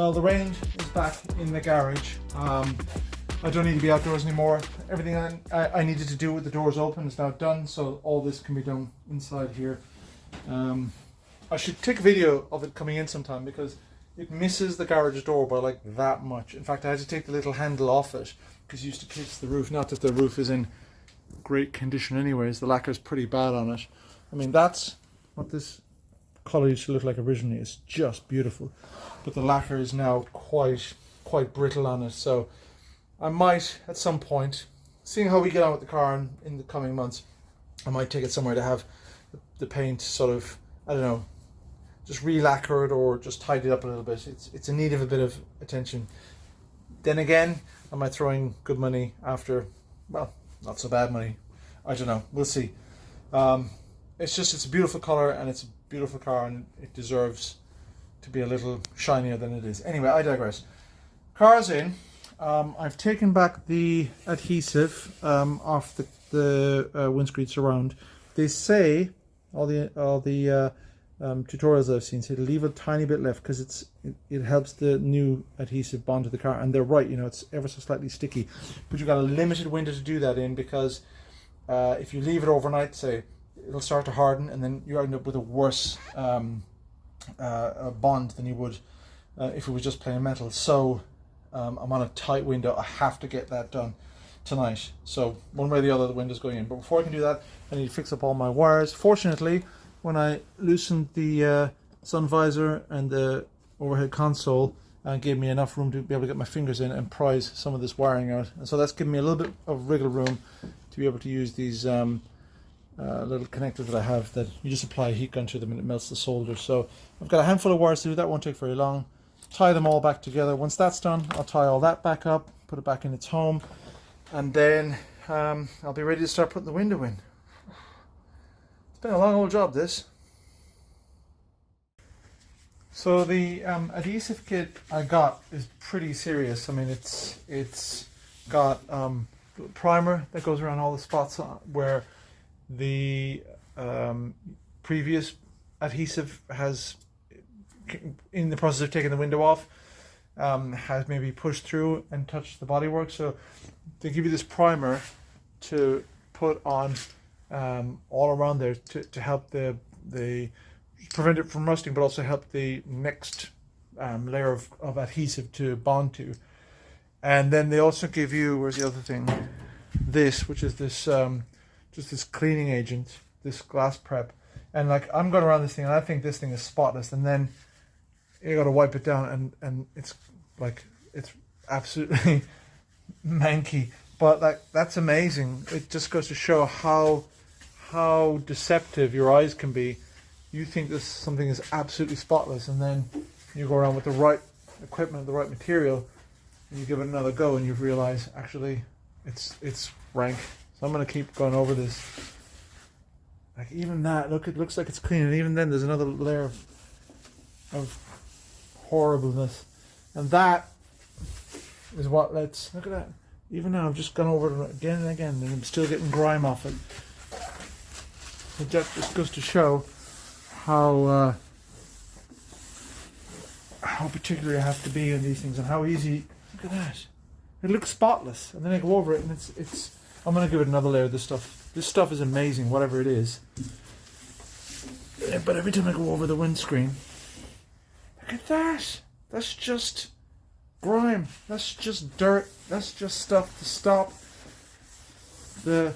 Well, the Range is back in the garage. I don't need to be outdoors anymore. Everything I needed to do with the doors open is now done, so all this can be done inside here. I should take a video of it coming in sometime because it misses the garage door by like that much. In fact, I had to take the little handle off it because it used to kiss the roof. Not that the roof is in great condition anyways, the lacquer is pretty bad on it. I mean, that's what this colour used to look like originally. It's just beautiful, but the lacquer is now quite brittle on it, so I might at some point, seeing how we get on with the car in the coming months, I might take it somewhere to have the paint sort of, I don't know, just re-lacquered or just tidy it up a little bit. It's in need of a bit of attention. Then again, I might throw in good money after, well, not so bad money. I don't know, we'll see. It's a beautiful colour and it's a beautiful car and it deserves to be a little shinier than it is. Anyway, I digress. Car's in. I've taken back the adhesive off the windscreen surround. They say, all the tutorials I've seen say to leave a tiny bit left because it helps the new adhesive bond to the car, and they're right, you know, it's ever so slightly sticky, but you've got a limited window to do that in because if you leave it overnight, say, it'll start to harden and then you end up with a worse bond than you would if it was just plain metal. So I'm on a tight window. I have to get that done tonight, so one way or the other the window's going in. But before I can do that, I need to fix up all my wires. Fortunately, when I loosened the sun visor and the overhead console, gave me enough room to be able to get my fingers in and prise some of this wiring out, and so that's given me a little bit of wriggle room to be able to use these little connectors that I have that you just apply a heat gun to them and it melts the solder. So I've got a handful of wires to do. That won't take very long. Tie them all back together. Once that's done, I'll tie all that back up, put it back in its home, and then I'll be ready to start putting the window in. It's been a long old job, this. So the adhesive kit I got is pretty serious. I mean, it's got primer that goes around all the spots where the previous adhesive has, in the process of taking the window off, has maybe pushed through and touched the bodywork. So they give you this primer to put on all around there to help the prevent it from rusting, but also help the next layer of adhesive to bond to. And then they also give you, where's the other thing, this, which is this just this cleaning agent, this glass prep. And like, I'm going around this thing and I think this thing is spotless, and then you got to wipe it down and it's like, it's absolutely manky, but like, that's amazing. It just goes to show how deceptive your eyes can be. You think this something is absolutely spotless, and then you go around with the right equipment, the right material, and you give it another go and you realize actually it's rank. So I'm going to keep going over this. Like, even that, look, it looks like it's clean, and even then there's another layer of horribleness. And that is what lets, look at that. Even now I've just gone over it again and again and I'm still getting grime off it. It just goes to show how particular you have to be in these things, and how easy. Look at that. It looks spotless, and then I go over it and it's I'm going to give it another layer of this stuff. This stuff is amazing, whatever it is. But every time I go over the windscreen, look at that. That's just grime. That's just dirt. That's just stuff to stop the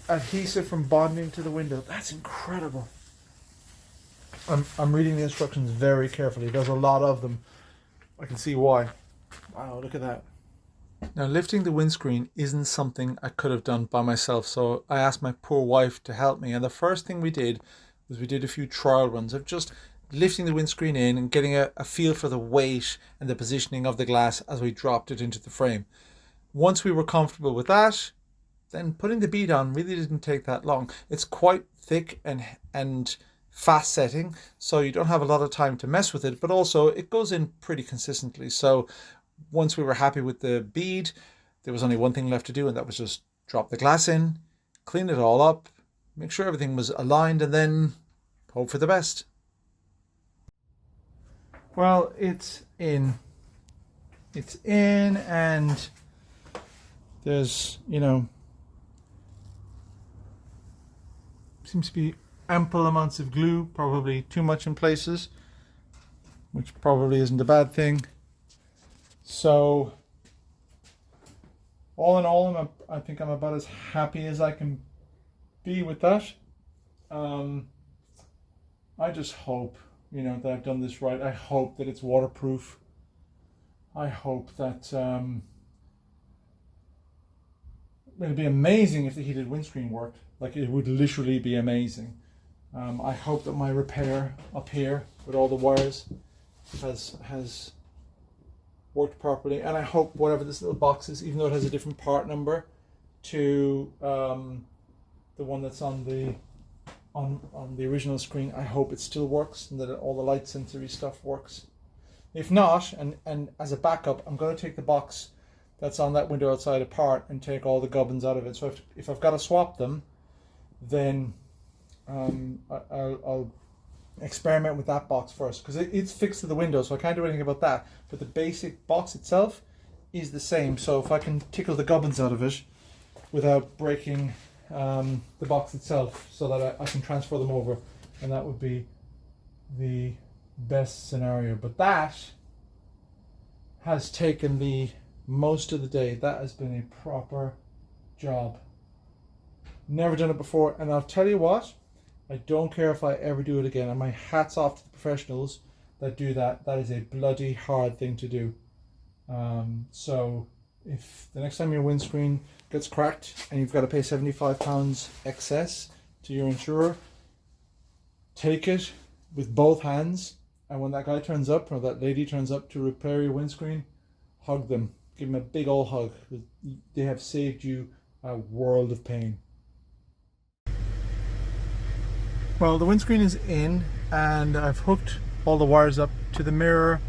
adhesive from bonding to the window. That's incredible. I'm reading the instructions very carefully. There's a lot of them. I can see why. Wow, look at that. Now, lifting the windscreen isn't something I could have done by myself, so I asked my poor wife to help me. And the first thing we did was we did a few trial runs of just lifting the windscreen in and getting a feel for the weight and the positioning of the glass as we dropped it into the frame. Once we were comfortable with that, then putting the bead on really didn't take that long. It's quite thick and fast setting, so you don't have a lot of time to mess with it, but also it goes in pretty consistently. So once we were happy with the bead, there was only one thing left to do, and that was just drop the glass in, clean it all up, make sure everything was aligned, and then hope for the best. Well, it's in. It's in, and there's, you know, seems to be ample amounts of glue, probably too much in places, which probably isn't a bad thing. So all in all, I think I'm about as happy as I can be with that. I just hope, you know, that I've done this right. I hope that it's waterproof. I hope that it'd be amazing if the heated windscreen worked. Like, it would literally be amazing. I hope that my repair up here with all the wires has worked properly, and I hope whatever this little box is, even though it has a different part number to the one that's on the original screen, I hope it still works and that all the light sensory stuff works. If not, and as a backup, I'm going to take the box that's on that window outside apart and take all the gubbins out of it. So if I've got to swap them, then I'll experiment with that box first, because it's fixed to the window, so I can't do anything about that. But the basic box itself is the same. So if I can tickle the gubbins out of it without breaking the box itself, so that I can transfer them over, and that would be the best scenario. But that has taken the most of the day. That has been a proper job. Never done it before, and I'll tell you what, I don't care if I ever do it again, and my hat's off to the professionals that do that. That is a bloody hard thing to do. So if the next time your windscreen gets cracked and you've got to pay £75 excess to your insurer, take it with both hands, and when that guy turns up or that lady turns up to repair your windscreen, hug them. Give them a big old hug. They have saved you a world of pain. Well, the windscreen is in, and I've hooked all the wires up to the mirror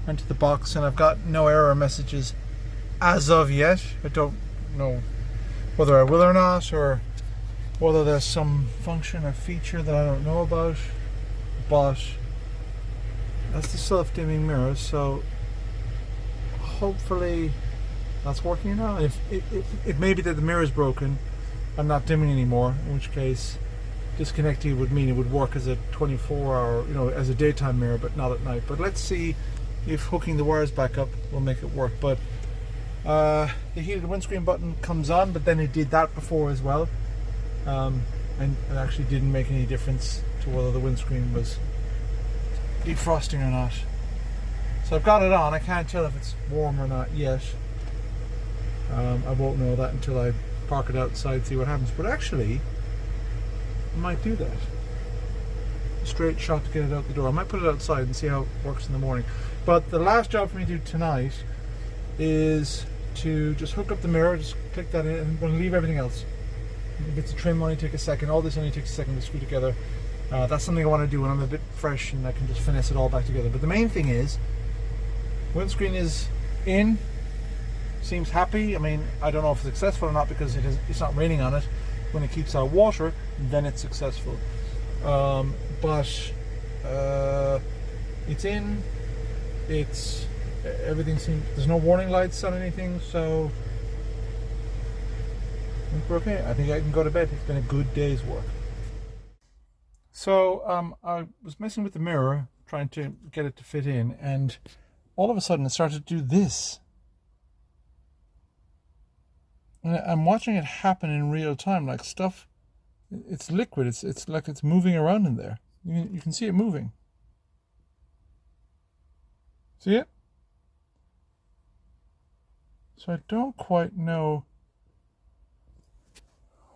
and to the box, and I've got no error messages as of yet. I don't know whether I will or not, or whether there's some function or feature that I don't know about, but that's the self-dimming mirror, so hopefully that's working now. If it may be that the mirror is broken, I'm not dimming anymore, in which case disconnecting would mean it would work as a 24-hour, you know, as a daytime mirror, but not at night. But let's see if hooking the wires back up will make it work. But the heated windscreen button comes on, but then it did that before as well, and it actually didn't make any difference to whether the windscreen was defrosting or not. So I've got it on. I can't tell if it's warm or not yet. I won't know that until I park it outside, see what happens. But actually, I might do that. A straight shot to get it out the door. I might put it outside and see how it works in the morning. But the last job for me to do tonight is to just hook up the mirror, just click that in, and I'm going to leave everything else. Bits of trim only take a second. All this only takes a second to screw together. That's something I want to do when I'm a bit fresh and I can just finesse it all back together. But the main thing is, windscreen is in, seems happy. I mean, I don't know if it's successful or not because it's not raining on it. When it keeps out water, then it's successful. But it's in. It's everything seems. There's no warning lights on anything, so I think we're okay. I think I can go to bed. It's been a good day's work. So I was messing with the mirror, trying to get it to fit in, and all of a sudden it started to do this. And I'm watching it happen in real time, like stuff. It's liquid. It's like it's moving around in there. You can see it moving. See it? So I don't quite know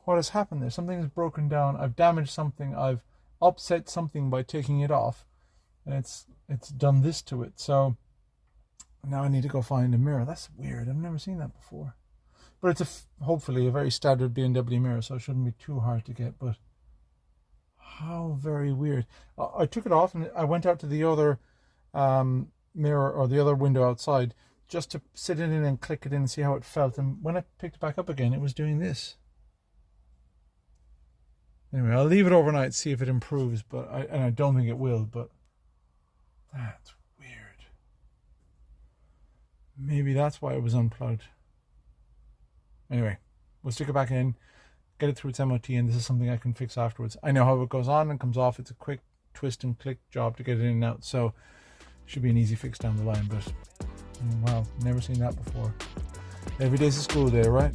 what has happened there. Something has broken down. I've damaged something. I've upset something by taking it off, and it's done this to it. So now I need to go find a mirror. That's weird. I've never seen that before. But it's hopefully a very standard BMW mirror, so it shouldn't be too hard to get. But how very weird. I took it off and I went out to the other mirror, or the other window outside, just to sit it in and click it in and see how it felt. And when I picked it back up again, it was doing this. Anyway, I'll leave it overnight, see if it improves, and I don't think it will, but that's weird. Maybe that's why it was unplugged. Anyway, we'll stick it back in, get it through its MOT, and this is something I can fix afterwards. I know how it goes on and comes off. It's a quick twist and click job to get it in and out, so should be an easy fix down the line. But wow, never seen that before. Every day's a school day, right?